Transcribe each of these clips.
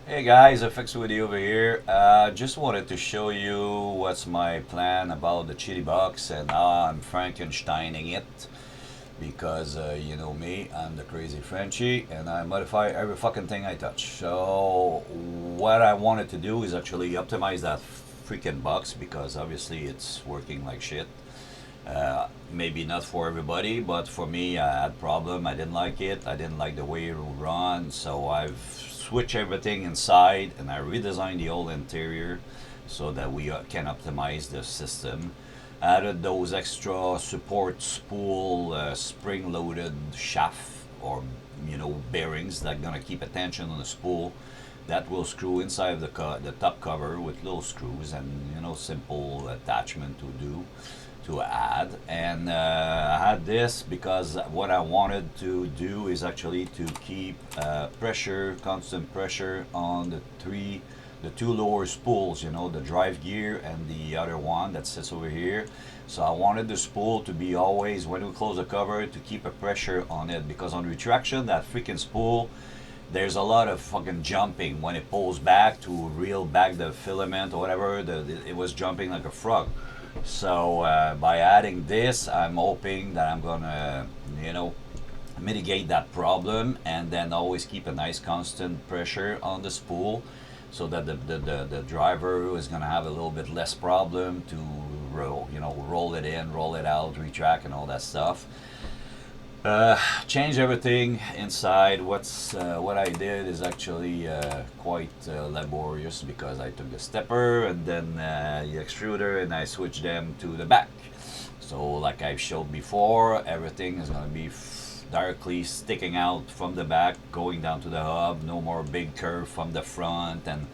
Hey guys, FXWD over here. Just wanted to show you what's my plan about the QidiBox and how I'm Frankensteining it because you know me, I'm the crazy Frenchie and I modify every fucking thing I touch. So what I wanted to do is actually optimize that freaking box because obviously it's working like shit. Maybe not for everybody, but for me, I had problem. I didn't like it. I didn't like the way it would run, so I've switched everything inside and I redesigned the whole interior so that we can optimize the system. Added those extra support spool, spring-loaded shaft or bearings that gonna keep attention on the spool. That will screw inside the top cover with little screws and simple attachment to add. And I had this because what I wanted to do is actually to keep constant pressure on the two lower spools, the drive gear and the other one that sits over here. So I wanted the spool to be always, when we close the cover, to keep a pressure on it, because on retraction, that freaking spool, there's a lot of fucking jumping when it pulls back to reel back the filament or whatever. It was jumping like a frog. So by adding this, I'm hoping that I'm gonna, mitigate that problem and then always keep a nice constant pressure on the spool so that the driver is gonna have a little bit less problem to roll it in, roll it out, retract and all that stuff. Change everything inside. What I did is actually quite laborious because I took the stepper and then the extruder and I switched them to the back. So like I showed before, everything is gonna be directly sticking out from the back, going down to the hub. No more big curve from the front and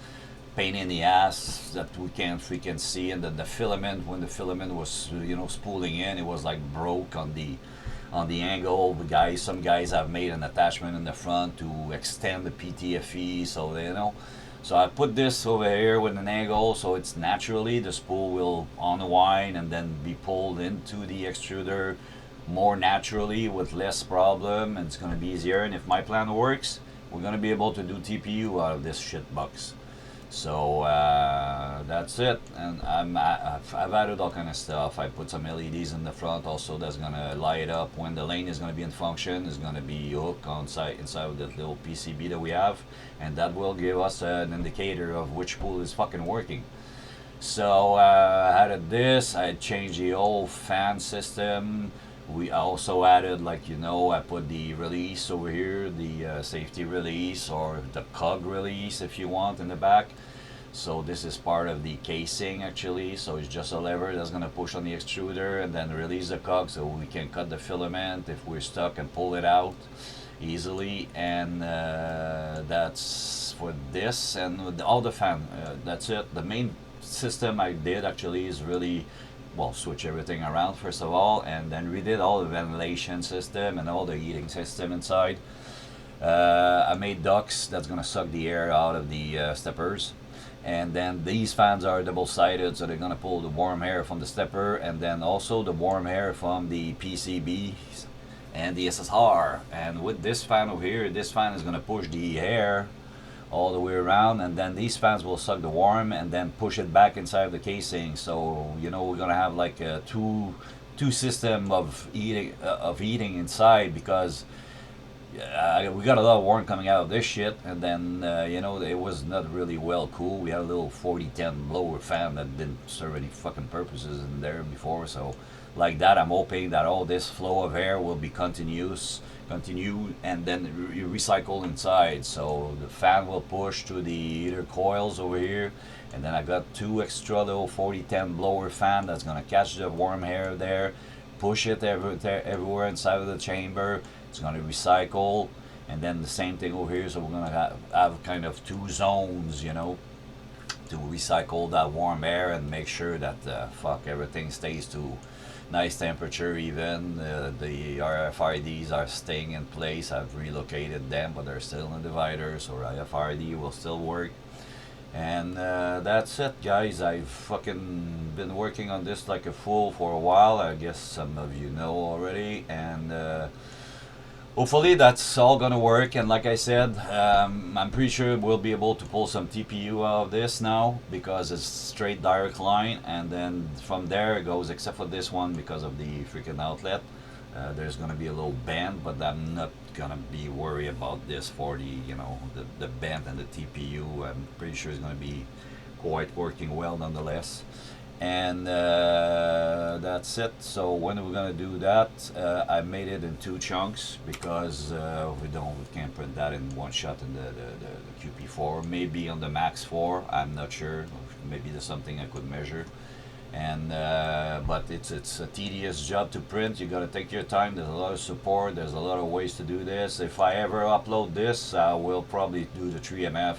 pain in the ass that we can't freaking see. And then the filament, when the filament was spooling in, it was like broke on the angle. Some guys have made an attachment in the front to extend the PTFE, so So I put this over here with an angle, so it's naturally the spool will unwind and then be pulled into the extruder more naturally with less problem, and it's gonna be easier. And if my plan works, we're gonna be able to do TPU out of this shit box. So that's it, and I've added all kind of stuff. I put some LEDs in the front also that's gonna light up when the lane is gonna be in function. Is gonna be hooked inside of the little PCB that we have, and that will give us an indicator of which spool is fucking working. So I added this. I changed the whole fan system. We also added, I put the release over here, the safety release or the cog release if you want in the back. So this is part of the casing actually. So it's just a lever that's gonna push on the extruder and then release the cog so we can cut the filament if we're stuck and pull it out easily. And that's for this and with all the fan. That's it. The main system I did actually is really switch everything around first of all, and then we did all the ventilation system and all the heating system inside. I made ducts that's gonna suck the air out of the steppers, and then these fans are double-sided, so they're gonna pull the warm air from the stepper and then also the warm air from the PCBs and the SSR. And with this fan over here, this fan is gonna push the air all the way around, and then these fans will suck the warm and then push it back inside of the casing. So we're gonna have like a two system of heating inside, because we got a lot of warm coming out of this shit, and then it was not really well cool. We had a little 4010 blower fan that didn't serve any fucking purposes in there before. So like that, I'm hoping that all this flow of air will be continue and then recycle inside. So the fan will push to the heater coils over here, and then I got two extra little 4010 blower fan that's gonna catch the warm air there, push it everywhere inside of the chamber. It's gonna recycle, and then the same thing over here. So we're gonna have kind of two zones, to recycle that warm air and make sure that everything stays to nice temperature. Even the RFIDs are staying in place. I've relocated them, but they're still in the divider, so RFID will still work. And that's it, guys. I've fucking been working on this like a fool for a while. I guess some of you know already. And hopefully that's all gonna work. And like I said, I'm pretty sure we'll be able to pull some TPU out of this now because it's straight direct line, and then from there it goes, except for this one because of the freaking outlet. There's gonna be a little bend, but I'm not gonna be worried about this for the, you know, the bend and the TPU. I'm pretty sure it's gonna be quite working well nonetheless. And that's it. So when we're gonna do that, I made it in two chunks because we can't print that in one shot in the QP4. Maybe on the Max 4, I'm not sure. Maybe there's something I could measure. And but it's a tedious job to print. You gotta take your time. There's a lot of support. There's a lot of ways to do this. If I ever upload this, I will probably do the 3MF,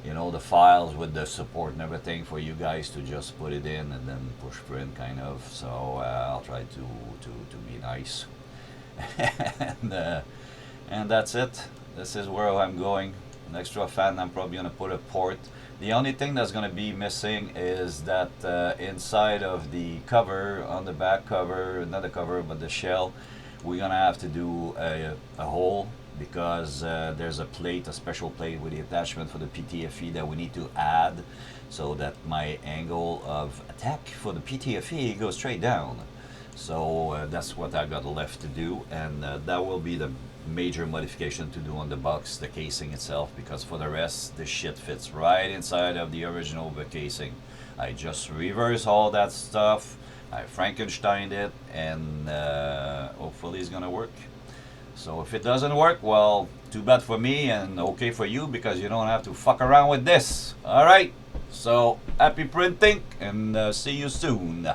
you know, the files with the support and everything for you guys to just put it in and then push print kind of. So I'll try to be nice. And that's it. This is where I'm going. An extra fan, I'm probably gonna put a port. The only thing that's gonna be missing is that inside of the cover, on the back cover, not the cover but the shell, we're gonna have to do a hole because there's a plate, a special plate with the attachment for the PTFE that we need to add so that my angle of attack for the PTFE goes straight down. So that's what I got left to do, and that will be the major modification to do on the box, the casing itself, because for the rest, the shit fits right inside of the original casing. I just reverse all that stuff, I Frankensteined it, and hopefully it's gonna work. So if it doesn't work, well, too bad for me and okay for you because you don't have to fuck around with this. Alright, so happy printing and see you soon.